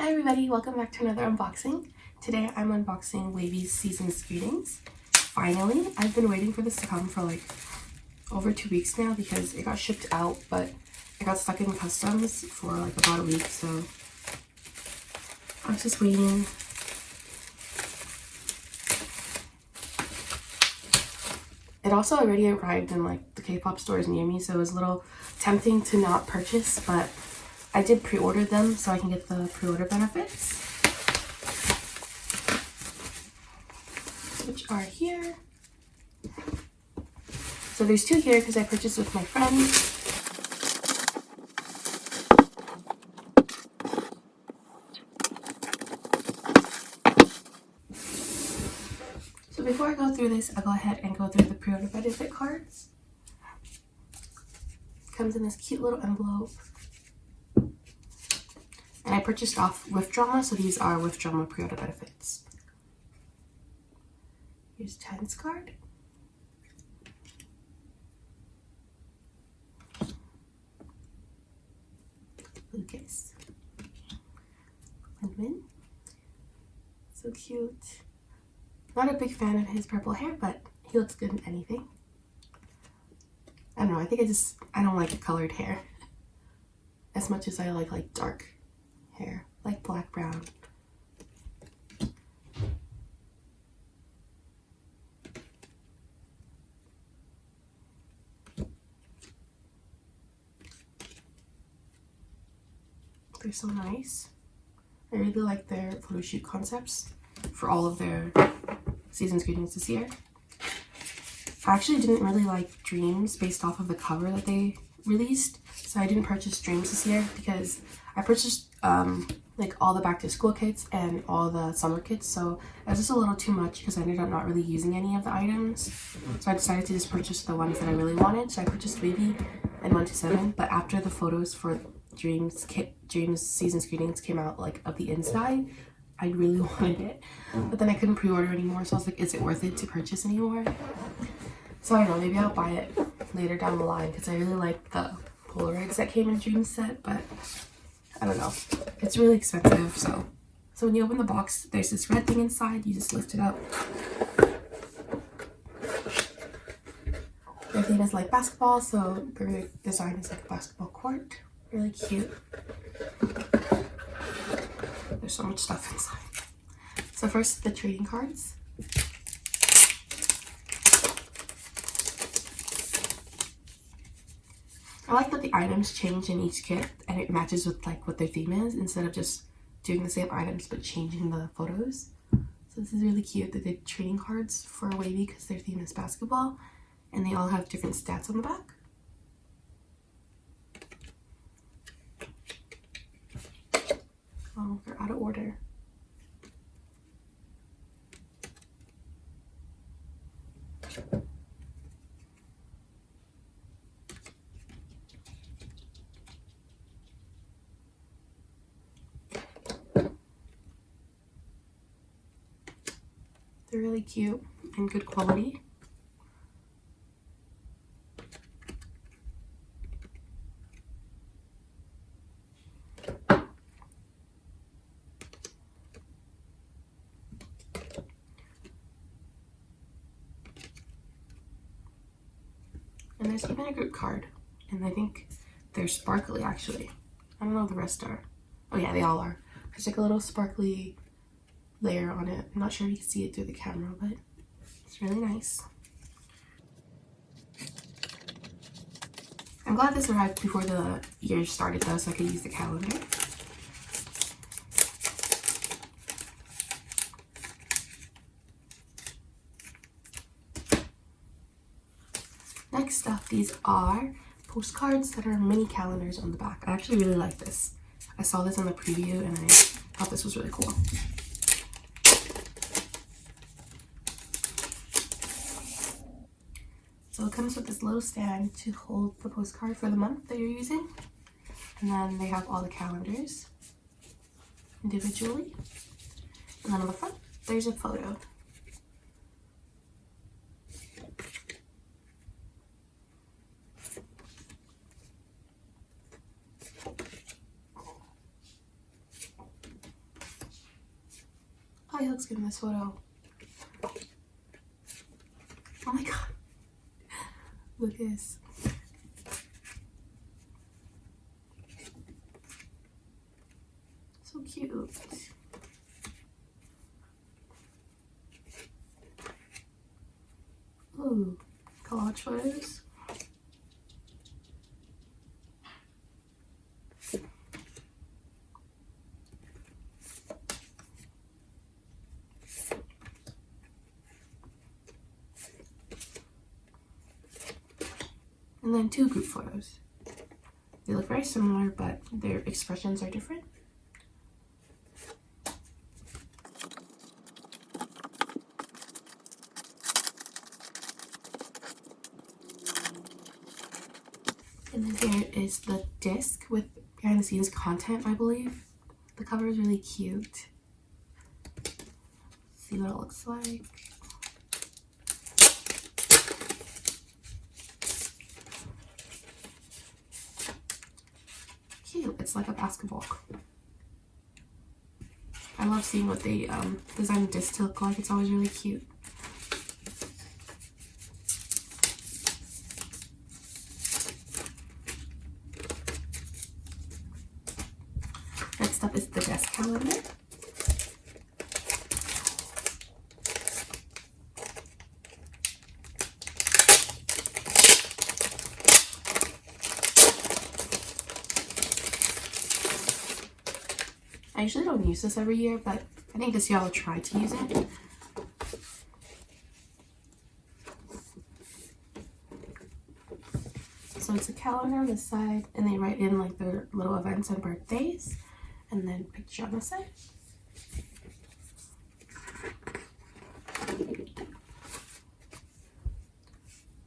Hi everybody, welcome back to another unboxing. Today I'm unboxing WayV's Season's Greetings. Finally, I've been waiting for this to come for like over 2 weeks now because it got shipped out, but it got stuck in customs for like about a week, so I was just waiting. It also already arrived in like the K-pop stores near me, so it was a little tempting to not purchase, but I did pre-order them so I can get the pre-order benefits, which are here. So there's 2 here because I purchased with my friends. So before I go through this, I'll go ahead and go through the pre-order benefit cards. It comes in this cute little envelope. And I purchased off Withdrama, so these are Withdrama pre-order benefits. Here's Ten's card. Lucas. Win-win. So cute. Not a big fan of his purple hair, but he looks good in anything. I don't know, I think I don't like colored hair as much as I like dark hair, like black, brown. They're so nice. I really like their photo shoot concepts for all of their Season's Greetings this year. I actually didn't really like Dreams based off of the cover that they released, so I didn't purchase Dreams this year because I purchased like all the back to school kits and all the summer kits, so it was just a little too much because I ended up not really using any of the items. So I decided to just purchase the ones that I really wanted. So I purchased WayV and 127, but after the photos for Dreams Season's Greetings came out like of the inside, I really wanted it, but then I couldn't pre-order anymore, so I was like, is it worth it to purchase anymore? So I don't know, maybe I'll buy it later down the line because I really like the Polaroids that came in Dreams set, but I don't know, it's really expensive. So when you open the box, there's this red thing inside. You just lift it up. Their theme is like basketball, so their design is like a basketball court. Really cute. There's so much stuff inside. So first, the trading cards. I like that the items change in each kit and it matches with like what their theme is instead of just doing the same items but changing the photos. So this is really cute. They did trading cards for WayV because their theme is basketball and they all have different stats on the back. Oh, they're out of order. They're really cute and good quality. And there's even a group card, and I think they're sparkly actually. I don't know if the rest are. Oh yeah, they all are. There's like a little sparkly layer on it. I'm not sure if you can see it through the camera, but it's really nice. I'm glad this arrived before the year started though, so I could use the calendar. Next up, these are postcards that are mini calendars on the back. I actually really like this. I saw this in the preview and I thought this was really cool. So it comes with this little stand to hold the postcard for the month that you're using. And then they have all the calendars individually. And then on the front, there's a photo. Oh, he looks good in this photo. Oh my god. Look at this. So cute. Ooh, collage photos. And then 2 group photos. They look very similar, but their expressions are different. And then here is the disc with behind the scenes content, I believe. The cover is really cute. See what it looks like. Cute. It's like a basketball. I love seeing what they design discs to look like. It's always really cute. Next up is the desk calendar. I usually don't use this every year, but I think this year I'll try to use it. So it's a calendar on the side, and they write in like their little events and birthdays, and then picture on the side.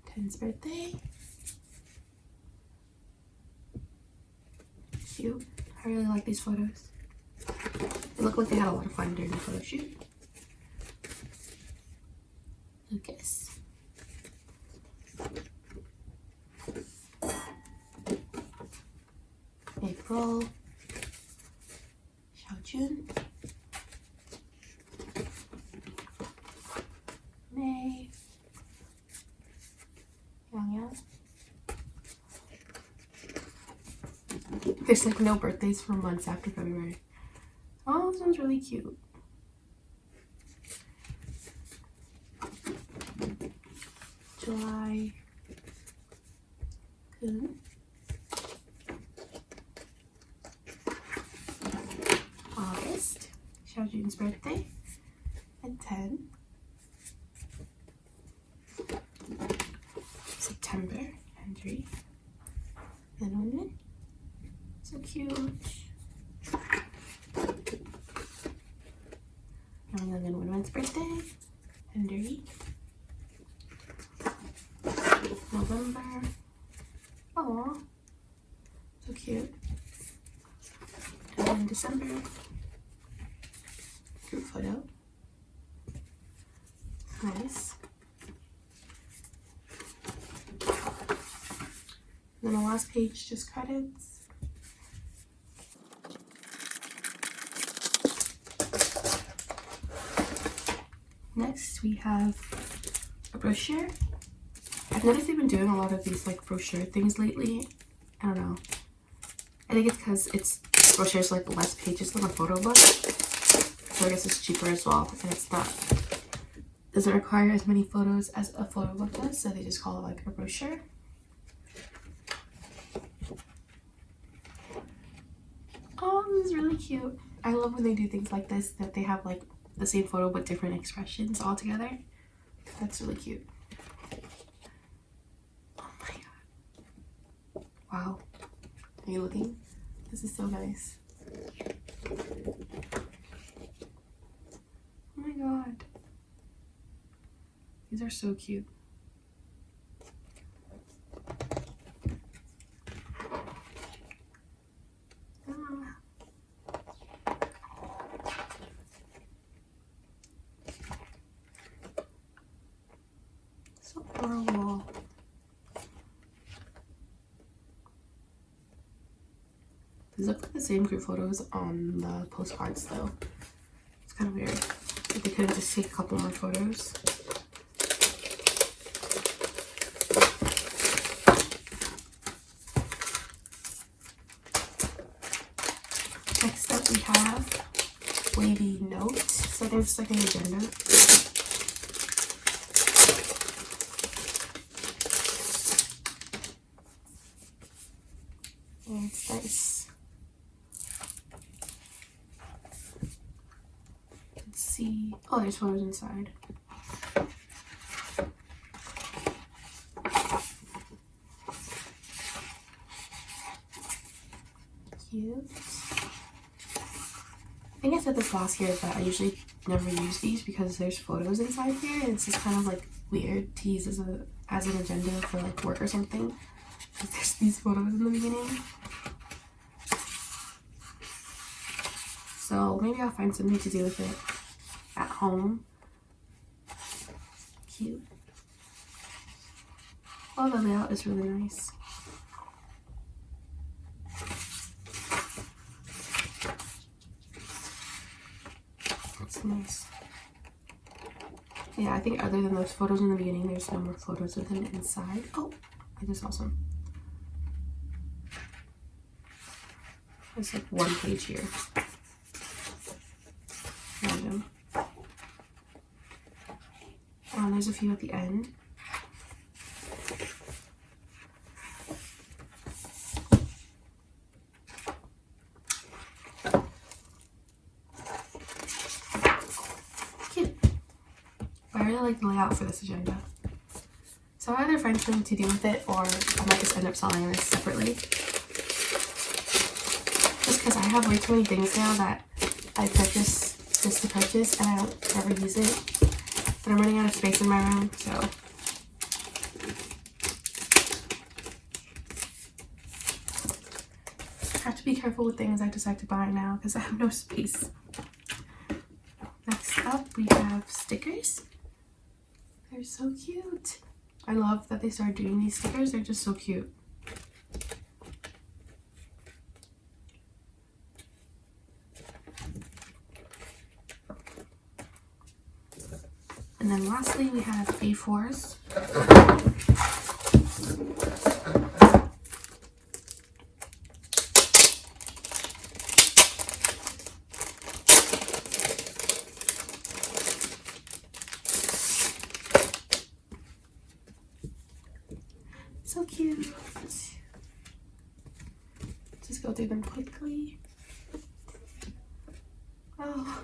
Ten's birthday. Cute. I really like these photos. They look like they had a lot of fun during the photo shoot. Lucas. April. Xiaojun. May. Yang Yang. There's like no birthdays for months after February. Oh, this one's really cute. July. Good. August. Xiaojun's birthday. And 10. September. Henry. And Wenwen. So cute. And then Wenwen's birthday. Henry. November. Aww. So cute. And then December. Group photo. Nice. And then the last page, just credits. Next, we have a brochure. I've noticed they've been doing a lot of these like brochure things lately. I don't know. I think it's because brochure's like less pages than a photo book. So I guess it's cheaper as well, and it's not doesn't require as many photos as a photo book does, so they just call it like a brochure. Oh, this is really cute. I love when they do things like this, that they have like the same photo but different expressions all together. That's really cute. Oh my god. Wow. Are you looking? This is so nice. Oh my god. These are so cute. So adorable. These look like the same group photos on the postcards though. It's kind of weird. If they could just take a couple more photos. Next up we have WayV notes. So I think it's like an agenda. And it's nice. Let's see. Oh, there's photos inside. Cute. I think I said this last year, but I usually never use these because there's photos inside here, and it's just kind of like weird to use as an agenda for like work or something. There's these photos in the beginning. So maybe I'll find something to do with it at home. Cute. Oh, the layout is really nice. That's nice. Yeah, I think other than those photos in the beginning, there's no more photos of them inside. Oh, I just saw some. There's like one page here. Random. There's a few at the end. Cute. I really like the layout for this agenda. So I'll either find something to do with it, or I might just end up selling this separately. Just because I have way too many things now that I purchase just to purchase and I don't ever use it. But I'm running out of space in my room, so. I have to be careful with things I decide to buy now because I have no space. Next up, we have stickers. They're so cute. I love that they started doing these stickers. They're just so cute. And then lastly, we have A4s. So cute. Just go through them quickly. Oh.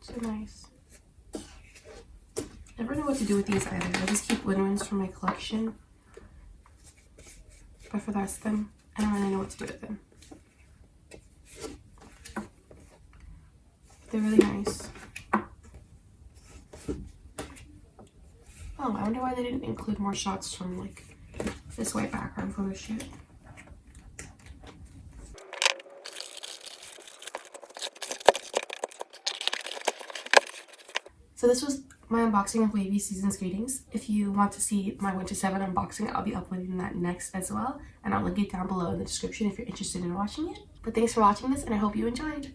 So nice. Never know what to do with these either. I just keep win-wins for my collection. But for the rest of them, I don't really know what to do with them. They're really nice. Oh, I wonder why they didn't include more shots from like this white background photo shoot. So this was my unboxing of WayV Season's Greetings. If you want to see my Winter 7 unboxing, I'll be uploading that next as well. And I'll link it down below in the description if you're interested in watching it. But thanks for watching this, and I hope you enjoyed.